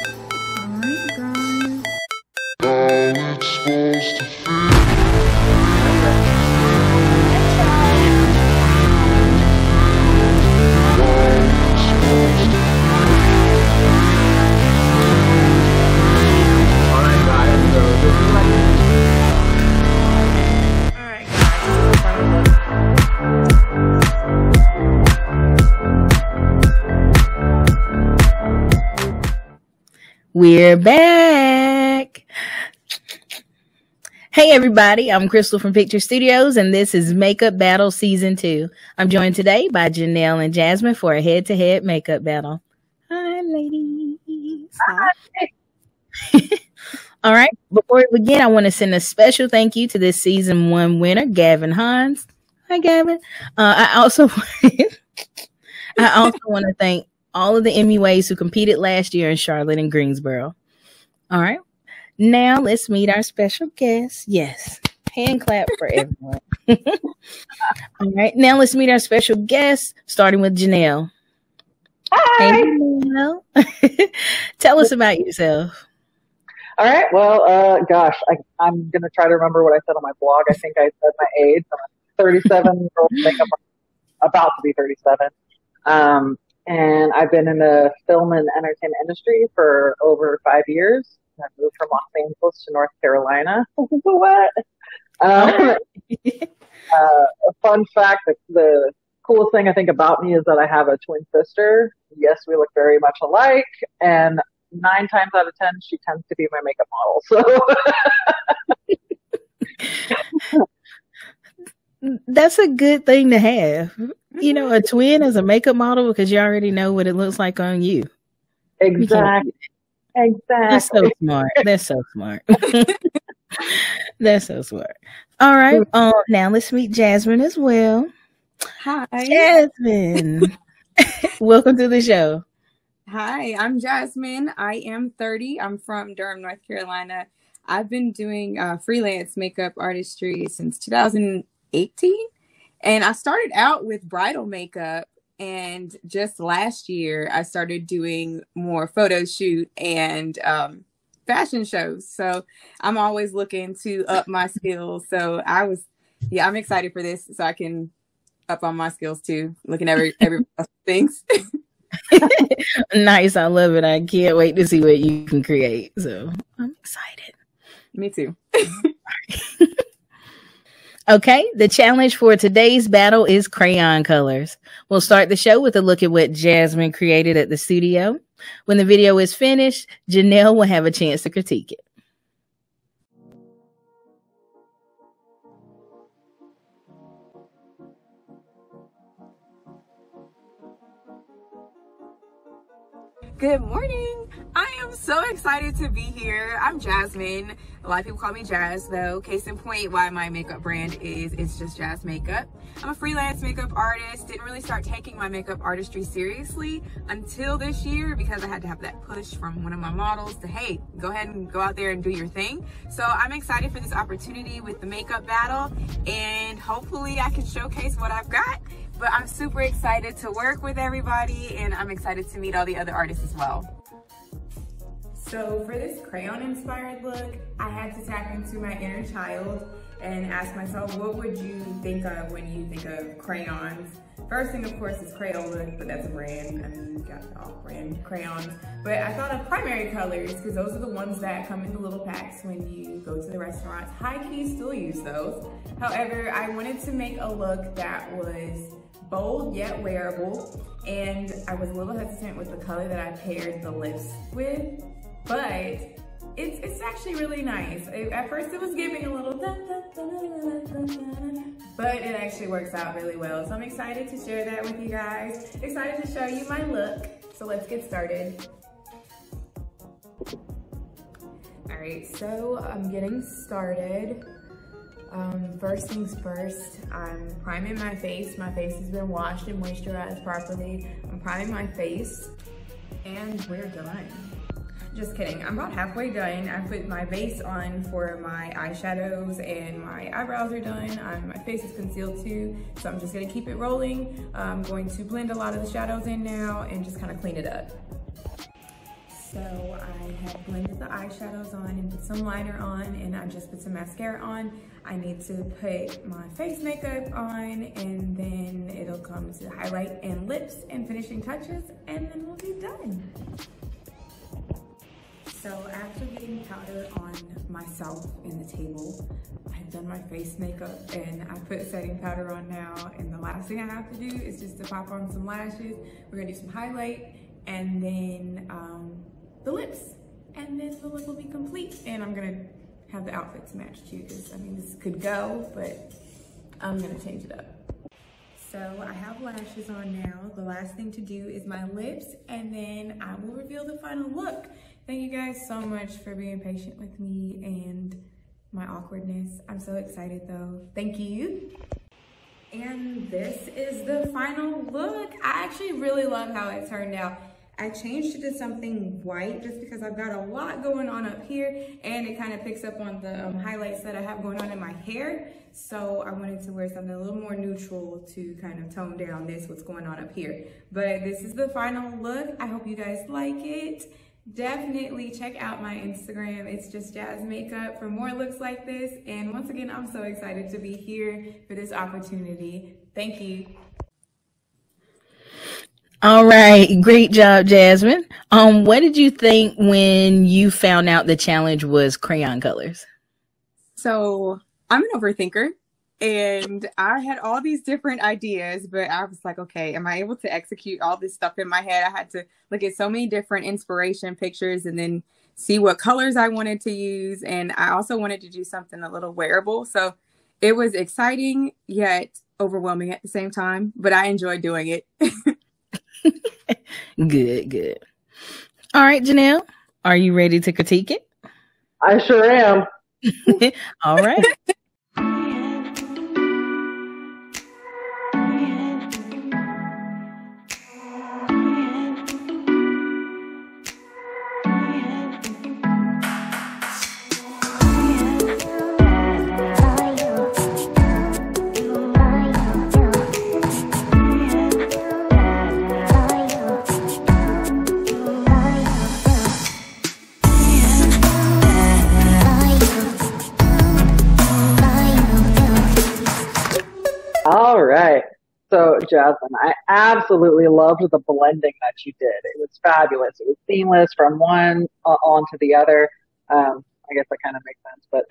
Alright, guys. How it's supposed to feel. Alright guys, so this is like We're back. Hey everybody, I'm Crystal from Picture Studios, and this is Makeup Battle Season 2. I'm joined today by Janelle and Jasmine for a head-to-head makeup battle. Hi, ladies. hi. All right, before we begin, I want to send a special thank you to this Season 1 winner, Gavin Hines. Hi, Gavin. I also want to thank all of the MUAs who competed last year in Charlotte and Greensboro. All right. Now let's meet our special guest. Yes. Hand clap for everyone. All right. Now let's meet our special guest, starting with Janelle. Hi. Hey, Janelle. Tell us about yourself. All right, well, gosh, I'm going to try to remember what I said on my blog. I think I said my age. I'm a 37-year-old makeup, about to be 37. And I've been in the film and entertainment industry for over 5 years. I moved from Los Angeles to North Carolina. What? A fun fact, the coolest thing I think about me is that I have a twin sister. Yes, we look very much alike. And 9 times out of 10, she tends to be my makeup model. So that's a good thing to have. You know, a twin as a makeup model because you already know what it looks like on you. Exactly. That's so smart. That's so smart. That's so smart. All right. Now let's meet Jasmine as well. Hi. Jasmine. Welcome to the show. Hi, I'm Jasmine. I am 30. I'm from Durham, North Carolina. I've been doing freelance makeup artistry since 2018. And I started out with bridal makeup. And just last year, I started doing more photo shoot and fashion shows. So I'm always looking to up my skills. So I'm excited for this so I can up on my skills too, looking at every things. Nice. I love it. I can't wait to see what you can create. So I'm excited. Me too. Okay. The challenge for today's battle is crayon colors. We'll start the show with a look at what Jasmine created at the studio. When the video is finished, Janelle will have a chance to critique it. Good morning. I am so excited to be here. I'm Jasmine. A lot of people call me Jazz though. Case in point why my makeup brand it's just Jazz Makeup. I'm a freelance makeup artist. Didn't really start taking my makeup artistry seriously until this year because I had to have that push from one of my models to, hey, go ahead and go out there and do your thing. So I'm excited for this opportunity with the makeup battle and hopefully I can showcase what I've got. But I'm super excited to work with everybody and I'm excited to meet all the other artists as well. So for this crayon inspired look, I had to tap into my inner child and ask myself, what would you think of when you think of crayons? First thing, of course, is Crayola, but that's a brand. I mean, you've got off-brand crayons. But I thought of primary colors because those are the ones that come in the little packs when you go to the restaurants. High-key still use those. However, I wanted to make a look that was bold yet wearable, and I was a little hesitant with the color that I paired the lips with, but it's actually really nice. At first it was giving a little but it actually works out really well. So I'm excited to share that with you guys. Excited to show you my look. So let's get started. All right, so I'm getting started. First things first, I'm priming my face. My face has been washed and moisturized properly. I'm priming my face and we're done. Just kidding, I'm about halfway done. I put my base on for my eyeshadows and my eyebrows are done. My face is concealed too, so I'm just gonna keep it rolling. I'm going to blend a lot of the shadows in now and just kind of clean it up. So I had blended the eyeshadows on and put some liner on, and I just put some mascara on. I need to put my face makeup on, and then it'll come to highlight and lips and finishing touches, and then we'll be done. So after getting powder on myself in the table, I've done my face makeup and I put setting powder on now, and the last thing I have to do is just to pop on some lashes. We're gonna do some highlight and then the lips, and then the look will be complete. And I'm gonna have the outfit to match too, because I mean, this could go, but I'm gonna change it up. So I have lashes on now. The last thing to do is my lips, and then I will reveal the final look. Thank you guys so much for being patient with me and my awkwardness. I'm so excited though. Thank you. And this is the final look. I actually really love how it turned out. I changed it to something white just because I've got a lot going on up here, and it kind of picks up on the highlights that I have going on in my hair. So I wanted to wear something a little more neutral to kind of tone down what's going on up here. But this is the final look. I hope you guys like it. Definitely check out my Instagram. It's just Jazz Makeup for more looks like this. And once again, I'm so excited to be here for this opportunity. Thank you. All right, great job, Jasmine. What did you think when you found out the challenge was crayon colors? So I'm an overthinker, and I had all these different ideas, but I was like, okay, am I able to execute all this stuff in my head? I had to look at so many different inspiration pictures and then see what colors I wanted to use. And I also wanted to do something a little wearable. So it was exciting yet overwhelming at the same time, but I enjoyed doing it. Good, good. All right, Janelle, are you ready to critique it? I sure am. All right. All right. So, Jasmine, I absolutely loved the blending that you did. It was fabulous. It was seamless from one on to the other. I guess that kind of makes sense, but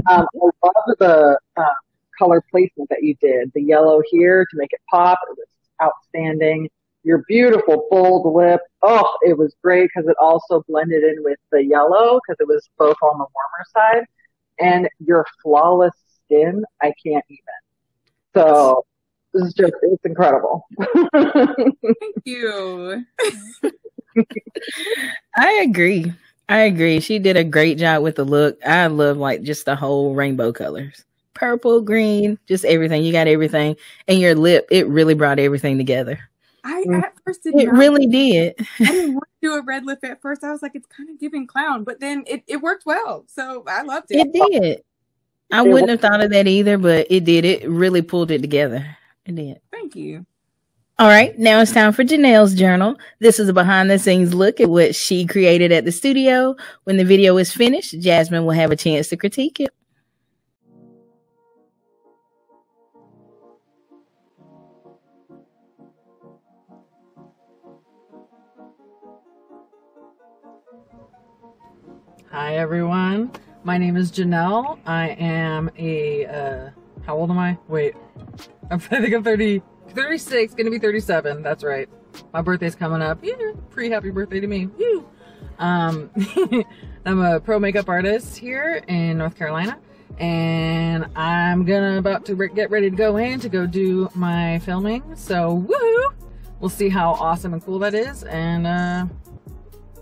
I love the color placement that you did. The yellow here to make it pop. It was outstanding. Your beautiful bold lip. Oh, it was great because it also blended in with the yellow because it was both on the warmer side. And your flawless skin, I can't even. So it's incredible. Thank you. I agree. She did a great job with the look. I love like just the whole rainbow colors. Purple, green, just everything. You got everything. And your lip, it really brought everything together. I at first did It not. really did. I didn't want to do a red lip at first. I was like, it's kind of giving clown, but then it worked well. So I loved it. It did. I wouldn't have thought of that either, but it did. It really pulled it together. It did. Thank you. All right, now it's time for Janelle's journal. This is a behind-the-scenes look at what she created at the studio. When the video is finished, Jasmine will have a chance to critique it. Hi, everyone. My name is Janelle. I am a, how old am I? Wait, I think I'm 36, gonna be 37. That's right. My birthday's coming up. Yeah, pre-happy birthday to me. Woo. I'm a pro makeup artist here in North Carolina, and I'm about to get ready to go in to go do my filming. So, woohoo! We'll see how awesome and cool that is, and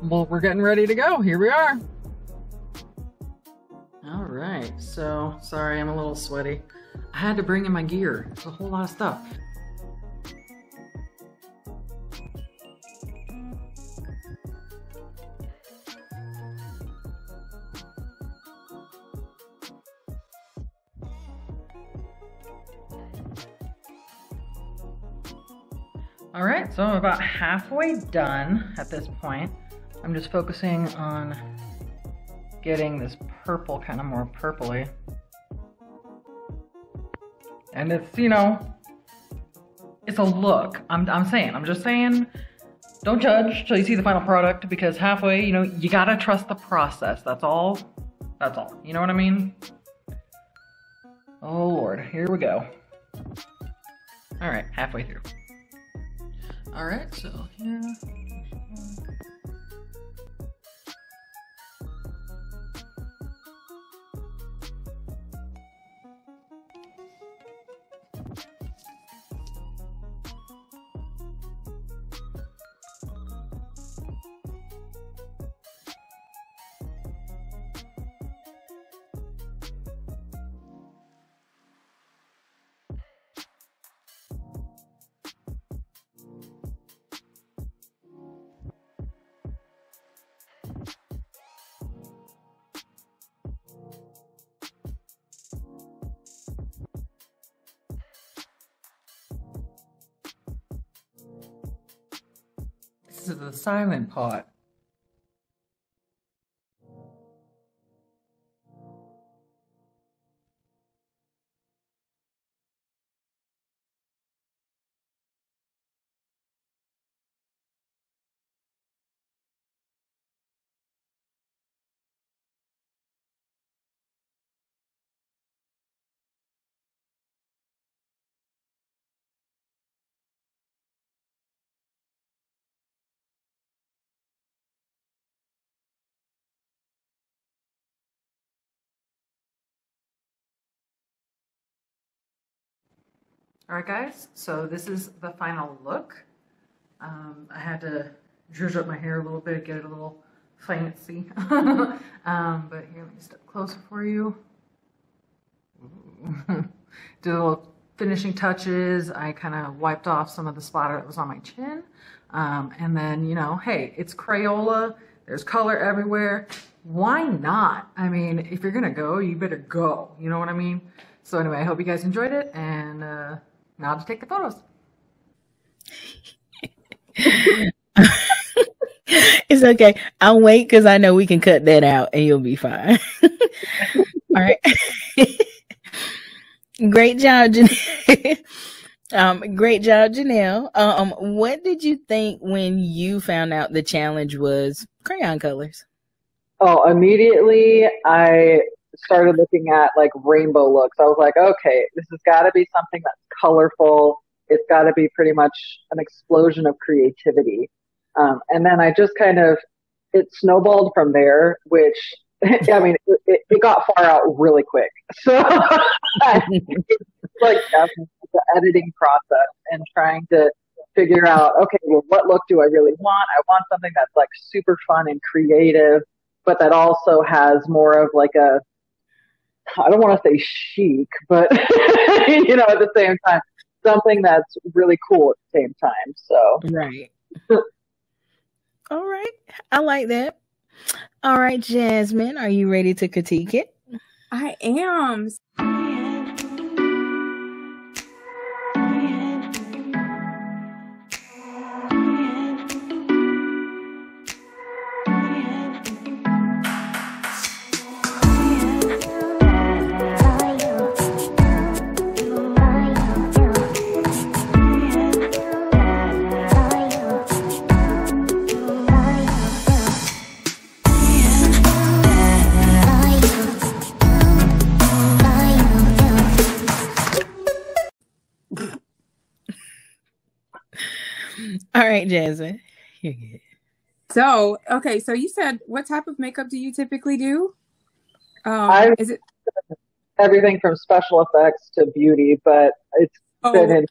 well, we're getting ready to go. Here we are. All right, so sorry I'm a little sweaty. I had to bring in my gear. It's a whole lot of stuff. All right, so I'm about halfway done at this point. I'm just focusing on getting this purple kind of more purpley. And it's, you know, it's a look. I'm just saying, don't judge till you see the final product, because halfway, you know, you gotta trust the process. That's all. That's all. You know what I mean? Oh Lord, here we go. All right, halfway through. All right, so here. This is the silent pot. All right, guys, so this is the final look. I had to zhuzh up my hair a little bit, get it a little fancy. But here, let me step closer for you. Do little finishing touches. I kind of wiped off some of the splatter that was on my chin. And then, you know, hey, it's Crayola. There's color everywhere. Why not? I mean, if you're gonna go, you better go. You know what I mean? So anyway, I hope you guys enjoyed it, and now to take the photos. It's okay. I'll wait because I know we can cut that out and you'll be fine. All right. Great job, Janelle. Great job, Janelle. What did you think when you found out the challenge was crayon colors? Oh, immediately I started looking at like rainbow looks. I was like, okay, this has got to be something that's colorful. It's got to be pretty much an explosion of creativity. And then I just kind of, it snowballed from there, which, I mean, it got far out really quick. So it's like the editing process and trying to figure out, okay, well, what look do I really want? I want something that's like super fun and creative, but that also has more of like a, I don't want to say chic, but you know, at the same time, something that's really cool at the same time. So right. All right. I like that. All right, Jasmine, are you ready to critique it? I am. All right, Jasmine. So, okay, so you said, what type of makeup do you typically do? Is it everything from special effects to beauty, but it's been in.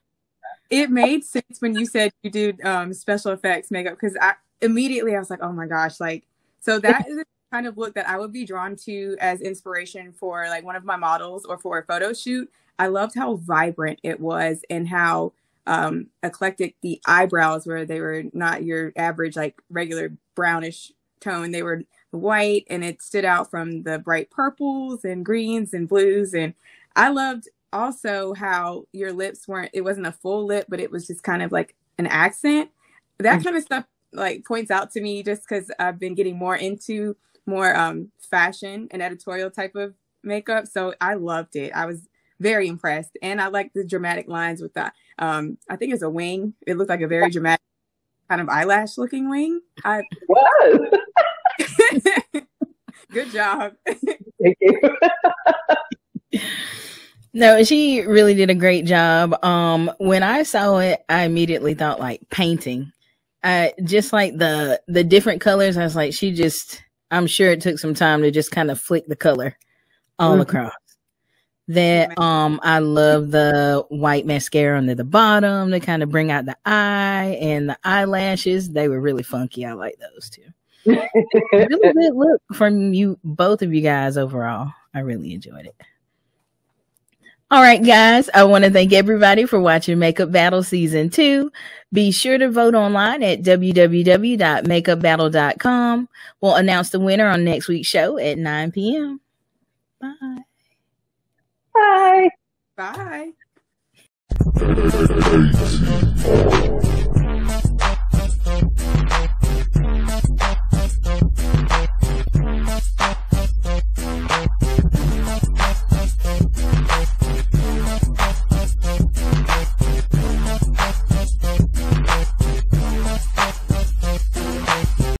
It made sense when you said you did special effects makeup, because I was like, oh my gosh, like, so that is the kind of look that I would be drawn to as inspiration for like one of my models or for a photo shoot. I loved how vibrant it was and how eclectic the eyebrows were. They were not your average like regular brownish tone. They were white, and it stood out from the bright purples and greens and blues. And I loved also how your lips it wasn't a full lip, but it was just kind of like an accent. That kind of stuff like points out to me just because I've been getting more into more fashion and editorial type of makeup. So I loved it. I was very impressed. And I like the dramatic lines with that. I think it's a wing. It looked like a very dramatic kind of eyelash looking wing. Whoa. Good job. Thank you. No, she really did a great job. When I saw it, I immediately thought like painting. Just like the different colors, I was like, I'm sure it took some time to just kind of flick the color all across. That I love the white mascara under the bottom to kind of bring out the eye, and the eyelashes. They were really funky. I like those too. Really good look from both of you guys overall. I really enjoyed it. All right, guys, I want to thank everybody for watching Makeup Battle Season 2. Be sure to vote online at www.makeupbattle.com. We'll announce the winner on next week's show at 9 p.m. Bye.